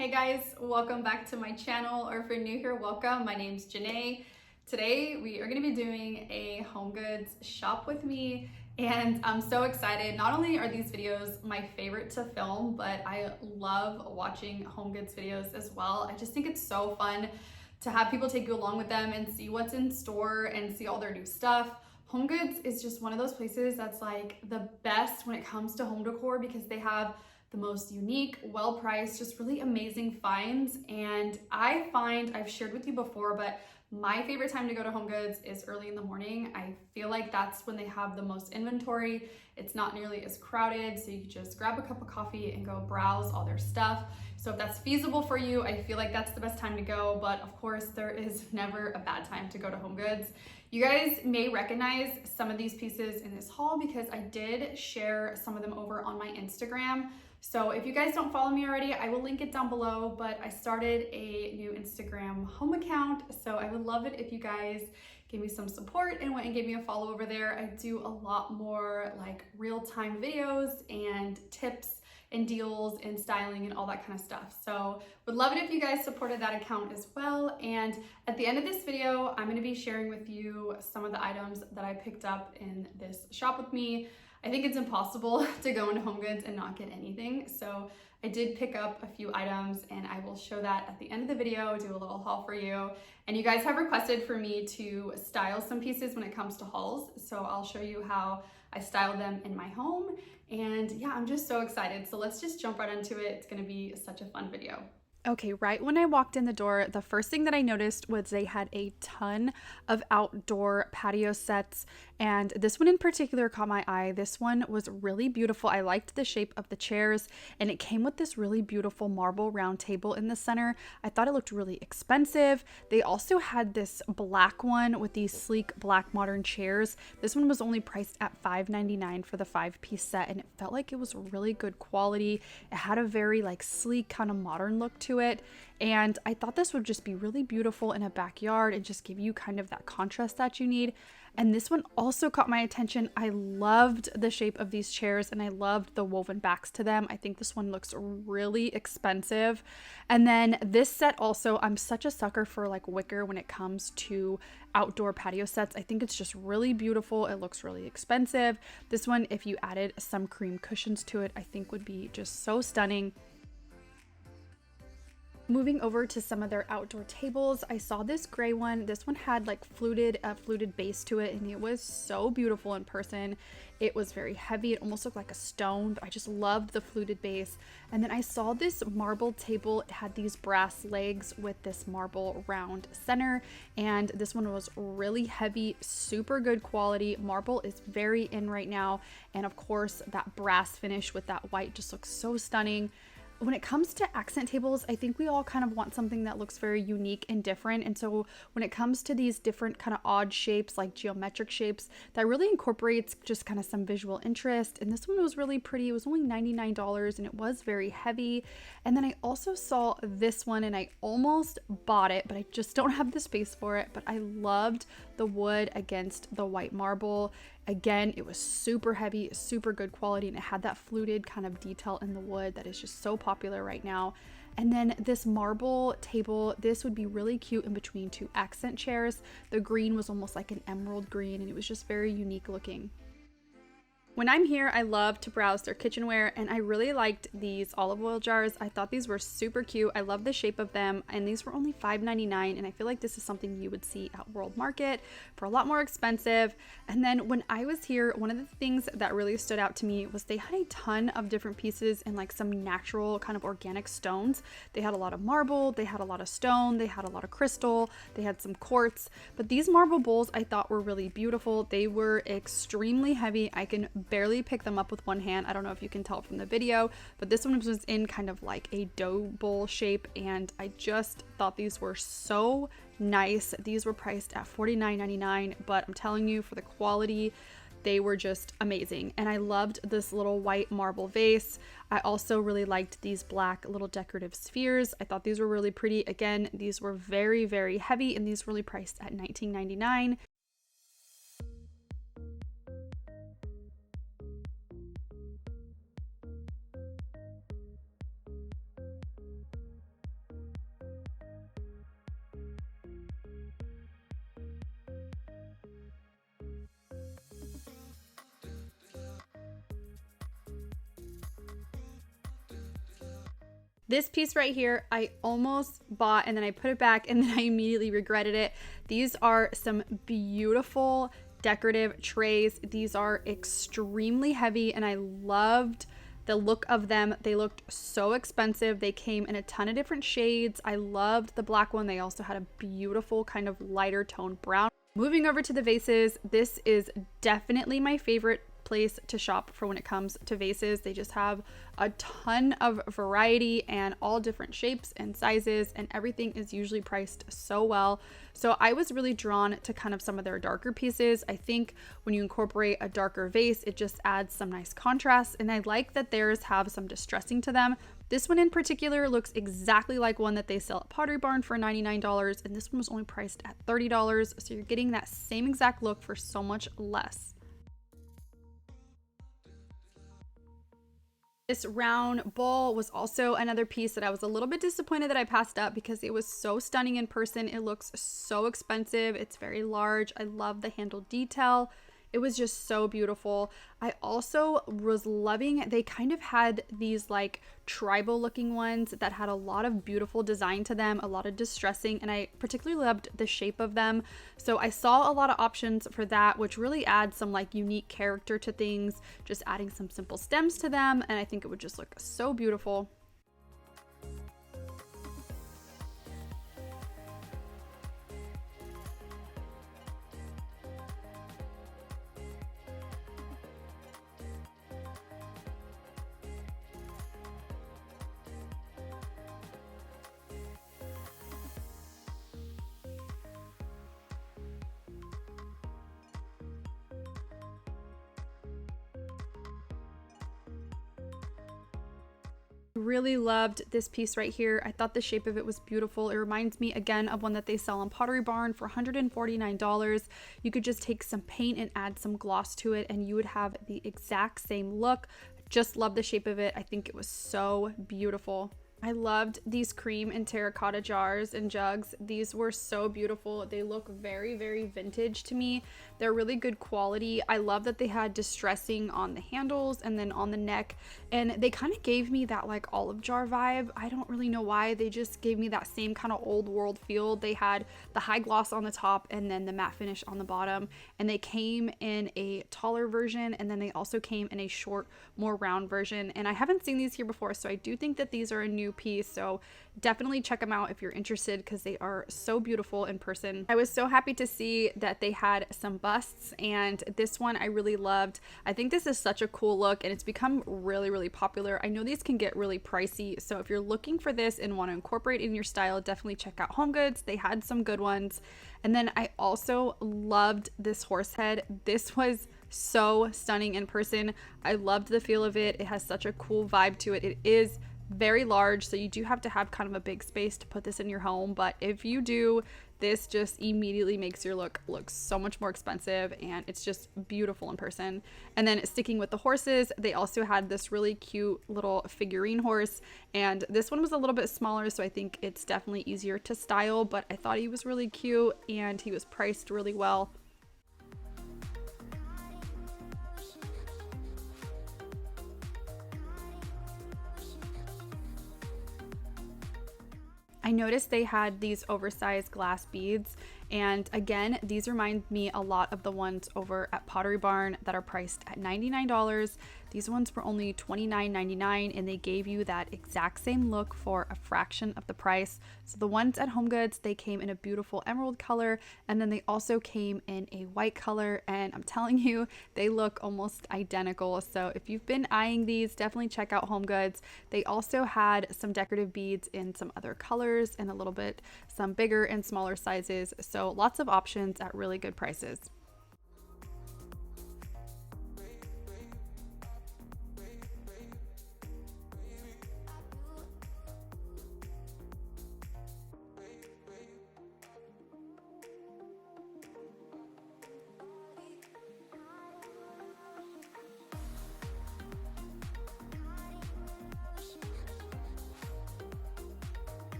Hey guys, welcome back to my channel, or if you're new here, welcome. My name's Janae. Today we are going to be doing a HomeGoods shop with me, and I'm so excited. Not only are these videos my favorite to film, but I love watching HomeGoods videos as well. I just think it's so fun to have people take you along with them and see what's in store and see all their new stuff. HomeGoods is just one of those places that's like the best when it comes to home decor because they have the most unique, well-priced, just really amazing finds. And I find, I've shared with you before, but my favorite time to go to HomeGoods is early in the morning. I feel like that's when they have the most inventory. It's not nearly as crowded, so you can just grab a cup of coffee and go browse all their stuff. So if that's feasible for you, I feel like that's the best time to go, but of course there is never a bad time to go to HomeGoods. You guys may recognize some of these pieces in this haul because I did share some of them over on my Instagram. So if you guys don't follow me already, I will link it down below, but I started a new Instagram home account. So I would love it if you guys gave me some support and went and gave me a follow over there. I do a lot more like real-time videos and tips and deals and styling and all that kind of stuff. So would love it if you guys supported that account as well. And at the end of this video, I'm gonna be sharing with you some of the items that I picked up in this shop with me. I think it's impossible to go into HomeGoods and not get anything. So I did pick up a few items and I will show that at the end of the video, do a little haul for you. And you guys have requested for me to style some pieces when it comes to hauls. So I'll show you how I style them in my home. And yeah, I'm just so excited. So let's just jump right into it. It's gonna be such a fun video. Okay, right when I walked in the door, the first thing that I noticed was they had a ton of outdoor patio sets, and this one in particular caught my eye. This one was really beautiful. I liked the shape of the chairs, and it came with this really beautiful marble round table in the center. I thought it looked really expensive. They also had this black one with these sleek black modern chairs. This one was only priced at $5.99 for the 5-piece set, and it felt like it was really good quality. It had a very like sleek kind of modern look to it, and I thought this would just be really beautiful in a backyard and just give you kind of that contrast that you need. And this one also caught my attention. I loved the shape of these chairs and I loved the woven backs to them. I think this one looks really expensive. And then this set also, I'm such a sucker for like wicker when it comes to outdoor patio sets. I think it's just really beautiful. It looks really expensive. This one, if you added some cream cushions to it, I think would be just so stunning. Moving over to some of their outdoor tables, I saw this gray one. This one had like a fluted base to it, and it was so beautiful in person. It was very heavy. It almost looked like a stone, but I just loved the fluted base. And then I saw this marble table. It had these brass legs with this marble round center, and this one was really heavy, super good quality. Marble is very in right now, and of course that brass finish with that white just looks so stunning. When it comes to accent tables, I think we all kind of want something that looks very unique and different. And so when it comes to these different kind of odd shapes, like geometric shapes, that really incorporates just kind of some visual interest. And this one was really pretty. It was only $99 and it was very heavy. And then I also saw this one and I almost bought it, but I just don't have the space for it. But I loved the wood against the white marble. Again, it was super heavy, super good quality, and it had that fluted kind of detail in the wood that is just so popular right now. And then this marble table, this would be really cute in between two accent chairs. The green was almost like an emerald green, and it was just very unique looking. When I'm here, I love to browse their kitchenware, and I really liked these olive oil jars. I thought these were super cute. I love the shape of them, and these were only $5.99, and I feel like this is something you would see at World Market for a lot more expensive. And then when I was here, one of the things that really stood out to me was they had a ton of different pieces and like some natural kind of organic stones. They had a lot of marble, they had a lot of stone, they had a lot of crystal, they had some quartz, but these marble bowls I thought were really beautiful. They were extremely heavy. I can barely pick them up with one hand. I don't know if you can tell from the video, but this one was in kind of like a dough bowl shape, and I just thought these were so nice. These were priced at $49.99, but I'm telling you, for the quality, they were just amazing. And I loved this little white marble vase. I also really liked these black little decorative spheres. I thought these were really pretty. Again, these were very, very heavy, and these were really priced at $19.99. This piece right here, I almost bought and then I put it back and then I immediately regretted it. These are some beautiful decorative trays. These are extremely heavy and I loved the look of them. They looked so expensive. They came in a ton of different shades. I loved the black one. They also had a beautiful kind of lighter tone brown. Moving over to the vases, this is definitely my favorite place to shop for when it comes to vases. They just have a ton of variety and all different shapes and sizes, and everything is usually priced so well. So I was really drawn to kind of some of their darker pieces. I think when you incorporate a darker vase, it just adds some nice contrast, and I like that theirs have some distressing to them. This one in particular looks exactly like one that they sell at Pottery Barn for $99, and this one was only priced at $30, so you're getting that same exact look for so much less. This round bowl was also another piece that I was a little bit disappointed that I passed up because it was so stunning in person. It looks so expensive. It's very large. I love the handle detail. It was just so beautiful. I also was loving, they kind of had these like tribal looking ones that had a lot of beautiful design to them, a lot of distressing, and I particularly loved the shape of them. So I saw a lot of options for that, which really adds some like unique character to things, just adding some simple stems to them, and I think it would just look so beautiful. Really loved this piece right here. I thought the shape of it was beautiful. It reminds me again of one that they sell on Pottery Barn for $149. You could just take some paint and add some gloss to it and you would have the exact same look. Just love the shape of it. I think it was so beautiful. I loved these cream and terracotta jars and jugs. These were so beautiful. They look very, very vintage to me. They're really good quality. I love that they had distressing on the handles and then on the neck, and they kind of gave me that like olive jar vibe. I don't really know why. They just gave me that same kind of old world feel. They had the high gloss on the top and then the matte finish on the bottom, and they came in a taller version and then they also came in a short, more round version. And I haven't seen these here before, so I do think that these are a new piece, so definitely check them out if you're interested because they are so beautiful in person. I was so happy to see that they had some busts, and this one I really loved. I think this is such a cool look and it's become really, really popular. I know these can get really pricey, so if you're looking for this and want to incorporate in your style, definitely check out Homegoods. They had some good ones. And then I also loved this horse head. This was so stunning in person. I loved the feel of it. It has such a cool vibe to it. It is very large, so you do have to have kind of a big space to put this in your home, but if you do, this just immediately makes your look so much more expensive, and it's just beautiful in person. And then sticking with the horses, they also had this really cute little figurine horse, and this one was a little bit smaller, so I think it's definitely easier to style, but I thought he was really cute and he was priced really well. I noticed they had these oversized glass beads, and again, these remind me a lot of the ones over at Pottery Barn that are priced at $99. These ones were only $29.99, and they gave you that exact same look for a fraction of the price. So the ones at Homegoods, they came in a beautiful emerald color, and then they also came in a white color, and I'm telling you, they look almost identical. So if you've been eyeing these, definitely check out Homegoods. They also had some decorative beads in some other colors and a little bit some bigger and smaller sizes. So lots of options at really good prices.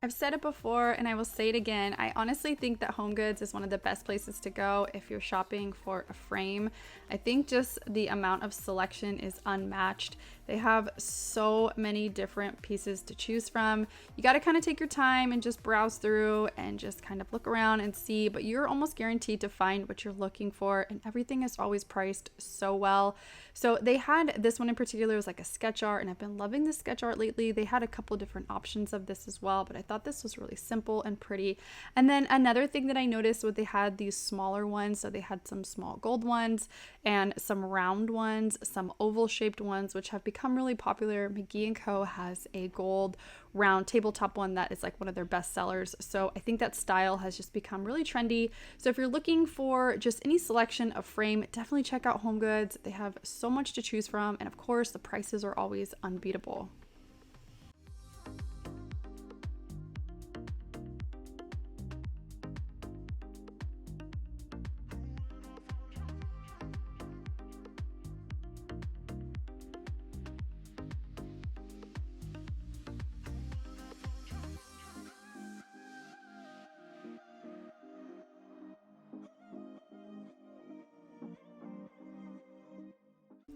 I've said it before and I will say it again. I honestly think that HomeGoods is one of the best places to go if you're shopping for a frame. I think just the amount of selection is unmatched. They have so many different pieces to choose from. You got to kind of take your time and just browse through and just kind of look around and see, but you're almost guaranteed to find what you're looking for, and everything is always priced so well. So they had this one in particular, it was like a sketch art, and I've been loving this sketch art lately. They had a couple different options of this as well, but I thought this was really simple and pretty. And then another thing that I noticed was they had these smaller ones. So they had some small gold ones and some round ones, some oval shaped ones, which have become really popular. McGee & Co. has a gold round tabletop one that is like one of their best sellers. So I think that style has just become really trendy. So if you're looking for just any selection of frame, definitely check out HomeGoods. They have so much to choose from, and of course the prices are always unbeatable.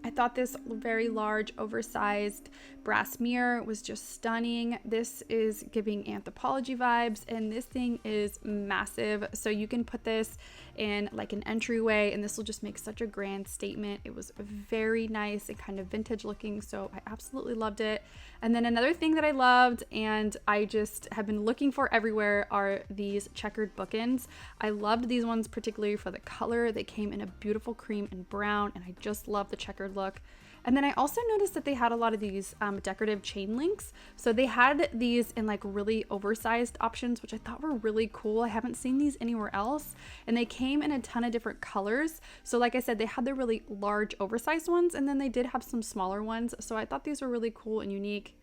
I thought this very large, oversized brass mirror was just stunning. This is giving Anthropologie vibes, and this thing is massive. So you can put this in like an entryway, and this will just make such a grand statement. It was very nice and kind of vintage looking, so I absolutely loved it. And then another thing that I loved and I just have been looking for everywhere are these checkered bookends. I loved these ones particularly for the color. They came in a beautiful cream and brown, and I just love the checkered look. And then I also noticed that they had a lot of these decorative chain links. So they had these in like really oversized options, which I thought were really cool. I haven't seen these anywhere else. And they came in a ton of different colors. So like I said, they had the really large oversized ones, and then they did have some smaller ones. So I thought these were really cool and unique.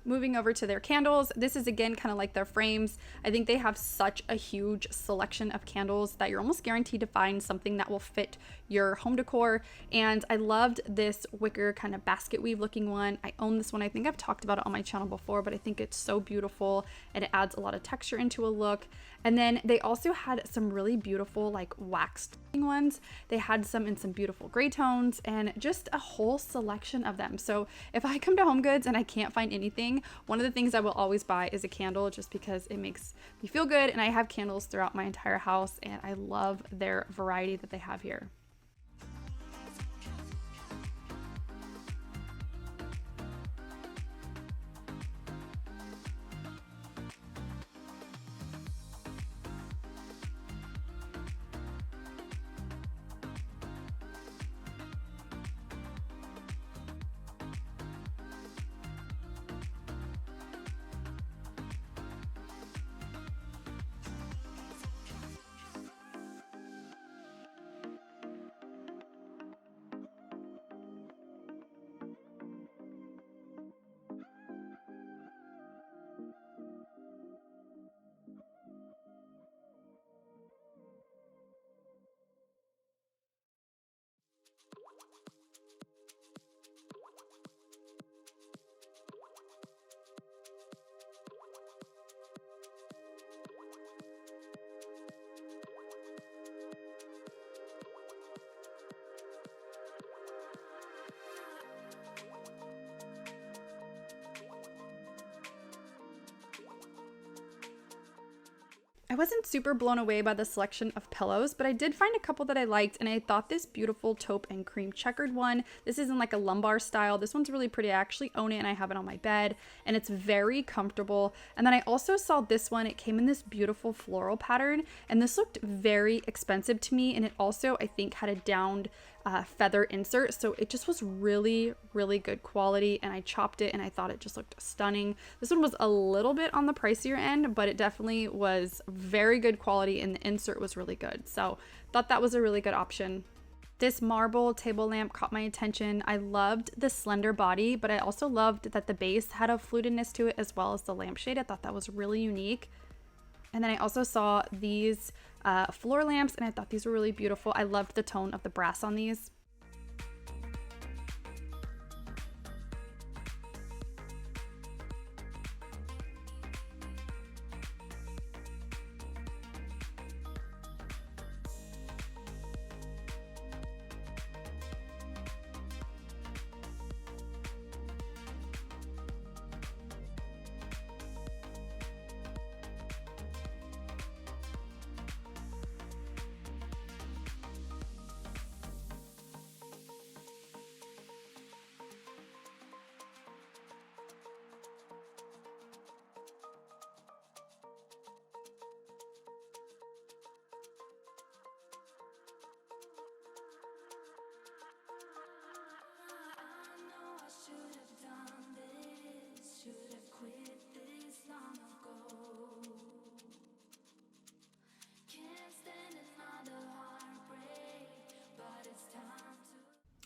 Moving over to their candles, this is again kind of like their frames. I think they have such a huge selection of candles that you're almost guaranteed to find something that will fit your home decor. And I loved this wicker kind of basket weave looking one. I own this one. I think I've talked about it on my channel before, but I think it's so beautiful and it adds a lot of texture into a look. And then they also had some really beautiful like waxed ones. They had some in some beautiful gray tones and just a whole selection of them. So if I come to HomeGoods and I can't find anything, one of the things I will always buy is a candle, just because it makes me feel good. And I have candles throughout my entire house, and I love their variety that they have here. I wasn't super blown away by the selection of pillows, but I did find a couple that I liked, and I thought this beautiful taupe and cream checkered one. This is in like a lumbar style. This one's really pretty. I actually own it and I have it on my bed, and it's very comfortable. And then I also saw this one. It came in this beautiful floral pattern, and this looked very expensive to me, and it also, I think, had a downed feather insert, so it just was really good quality, and I chopped it and I thought it just looked stunning. This one was a little bit on the pricier end, but it definitely was very good quality, and the insert was really good, so thought that was a really good option. This marble table lamp caught my attention. I loved the slender body, but I also loved that the base had a flutedness to it as well as the lampshade. I thought that was really unique. And then I also saw these floor lamps, and I thought these were really beautiful. I loved the tone of the brass on these.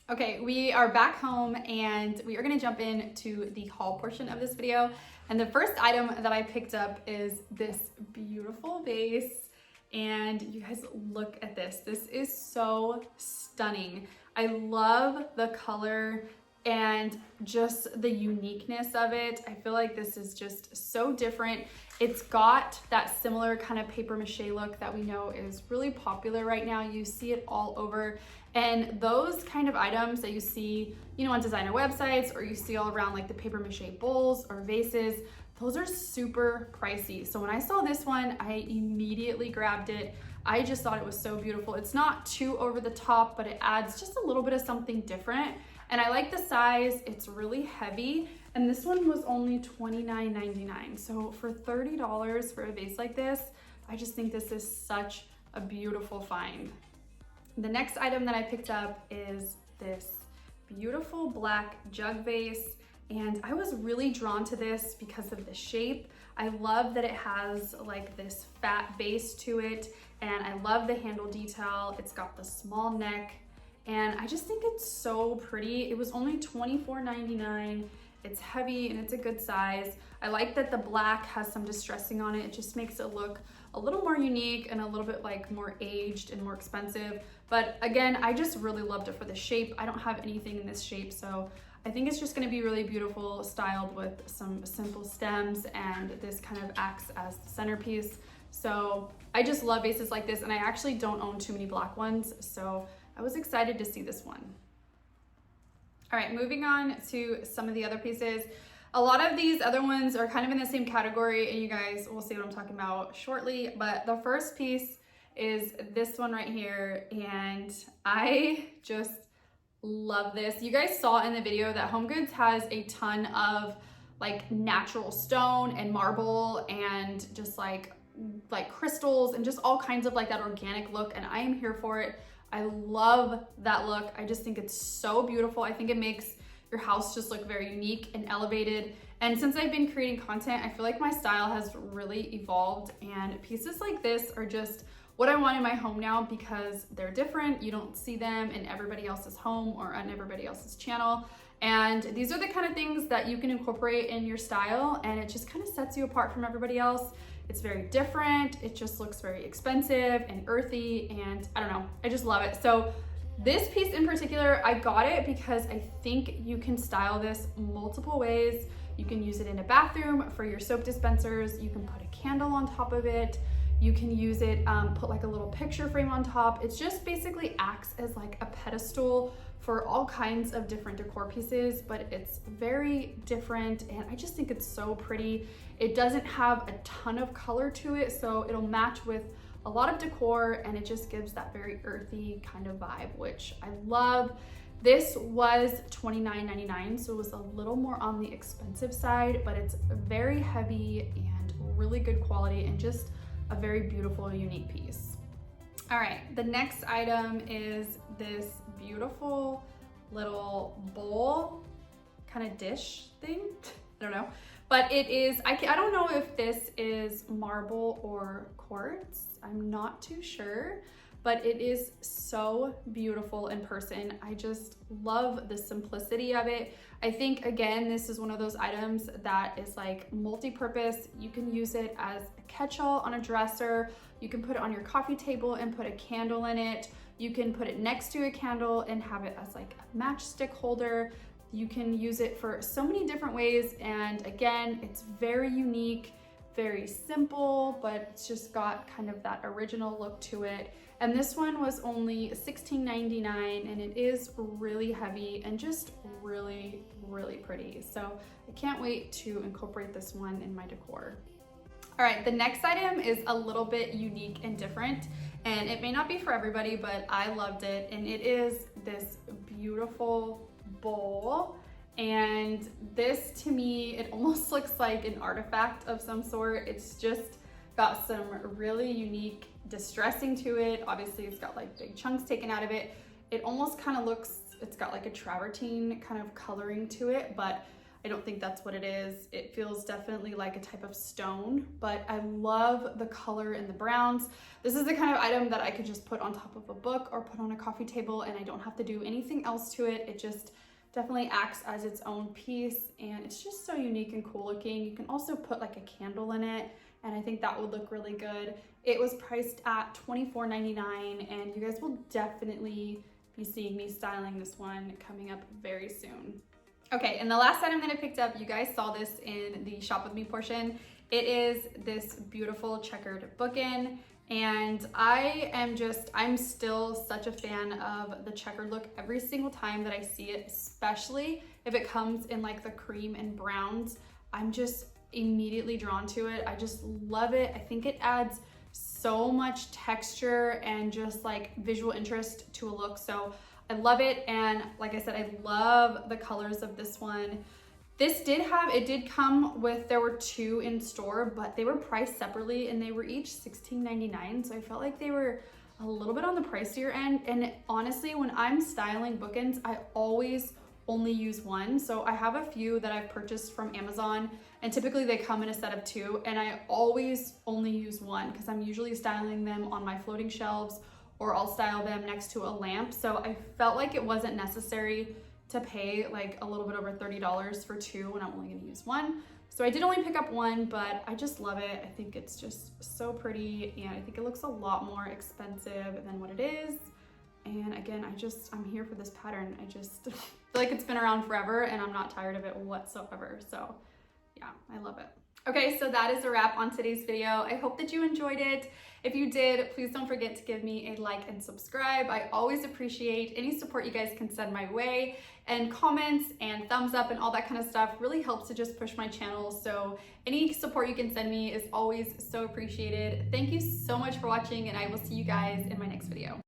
Okay, we are back home and we are gonna jump into the haul portion of this video. And the first item that I picked up is this beautiful vase. And you guys look at this. This is so stunning. I love the color and just the uniqueness of it. I feel like this is just so different. It's got that similar kind of paper mache look that we know is really popular right now. You see it all over. And those kind of items that you see, you know, on designer websites, or you see all around like the paper mache bowls or vases, those are super pricey. So when I saw this one, I immediately grabbed it. I just thought it was so beautiful. It's not too over the top, but it adds just a little bit of something different. And I like the size, it's really heavy. And this one was only $29.99. So for $30 for a vase like this, I just think this is such a beautiful find. The next item that I picked up is this beautiful black jug vase. And I was really drawn to this because of the shape. I love that it has like this fat base to it. And I love the handle detail. It's got the small neck. And I just think it's so pretty. It was only $24.99. It's heavy and it's a good size. I like that the black has some distressing on it. It just makes it look a little more unique and a little bit like more aged and more expensive. But again, I just really loved it for the shape. I don't have anything in this shape, so I think it's just gonna be really beautiful, styled with some simple stems, and this kind of acts as the centerpiece. So I just love vases like this, and I actually don't own too many black ones, so I was excited to see this one. All right, moving on to some of the other pieces. A lot of these other ones are kind of in the same category, and you guys will see what I'm talking about shortly. But the first piece is this one right here, and I just love this. You guys saw in the video that Homegoods has a ton of like natural stone and marble and just like crystals and just all kinds of like that organic look, and I am here for it. I love that look. I just think it's so beautiful. I think it makes your house just look very unique and elevated. And since I've been creating content, I feel like my style has really evolved, and pieces like this are just what I want in my home now because they're different. You don't see them in everybody else's home or on everybody else's channel. And these are the kind of things that you can incorporate in your style, and it just kind of sets you apart from everybody else. It's very different. It just looks very expensive and earthy, and I don't know, I just love it. So this piece in particular, I got it because I think you can style this multiple ways. You can use it in a bathroom for your soap dispensers. You can put a candle on top of it. You can use it, put like a little picture frame on top. It just basically acts as like a pedestal for all kinds of different decor pieces, but it's very different, and I just think it's so pretty. It doesn't have a ton of color to it, so it'll match with a lot of decor, and it just gives that very earthy kind of vibe, which I love. This was $29.99, so it was a little more on the expensive side, but it's very heavy and really good quality and just a very beautiful, unique piece. All right, the next item is this beautiful little bowl kind of dish thing. I don't know, but it is, I don't know if this is marble or quartz. I'm not too sure, but it is so beautiful in person. I just love the simplicity of it. I think, again, this is one of those items that is like multi-purpose. You can use it as a catch-all on a dresser. You can put it on your coffee table and put a candle in it. You can put it next to a candle and have it as like a matchstick holder. You can use it for so many different ways. And again, it's very unique, very simple, but it's just got kind of that original look to it. And this one was only $16.99, and it is really heavy and just really, really pretty. So I can't wait to incorporate this one in my decor. All right, the next item is a little bit unique and different, and it may not be for everybody, but I loved it. And it is this beautiful bowl. And this, to me, it almost looks like an artifact of some sort. It's just got some really unique distressing to it. Obviously, it's got like big chunks taken out of it. It almost kind of looks, it's got like a travertine kind of coloring to it, but I don't think that's what it is. It feels definitely like a type of stone, but I love the color and the browns. This is the kind of item that I could just put on top of a book or put on a coffee table, and I don't have to do anything else to it. It just definitely acts as its own piece, and it's just so unique and cool looking. You can also put like a candle in it, and I think that would look really good. It was priced at $24.99, and you guys will definitely be seeing me styling this one coming up very soon. Okay, and the last item that I picked up, you guys saw this in the shop with me portion. It is this beautiful checkered bookend, and I'm still such a fan of the checkered look every single time that I see it, especially if it comes in like the cream and browns. I'm just immediately drawn to it. I just love it. I think it adds so much texture and just like visual interest to a look. So I love it. And like I said, I love the colors of this one. It did come with, there were two in store, but they were priced separately and they were each $16.99. So I felt like they were a little bit on the pricier end. And honestly, when I'm styling bookends, I always only use one. So I have a few that I've purchased from Amazon, and typically they come in a set of two, and I always only use one because I'm usually styling them on my floating shelves, or I'll style them next to a lamp. So I felt like it wasn't necessary to pay like a little bit over $30 for two when I'm only gonna use one. So I did only pick up one, but I just love it. I think it's just so pretty, and I think it looks a lot more expensive than what it is. And again, I'm here for this pattern. I just feel like it's been around forever and I'm not tired of it whatsoever. So yeah, I love it. Okay, so that is a wrap on today's video. I hope that you enjoyed it. If you did, please don't forget to give me a like and subscribe. I always appreciate any support you guys can send my way, and comments and thumbs up and all that kind of stuff really helps to just push my channel. So any support you can send me is always so appreciated. Thank you so much for watching, and I will see you guys in my next video.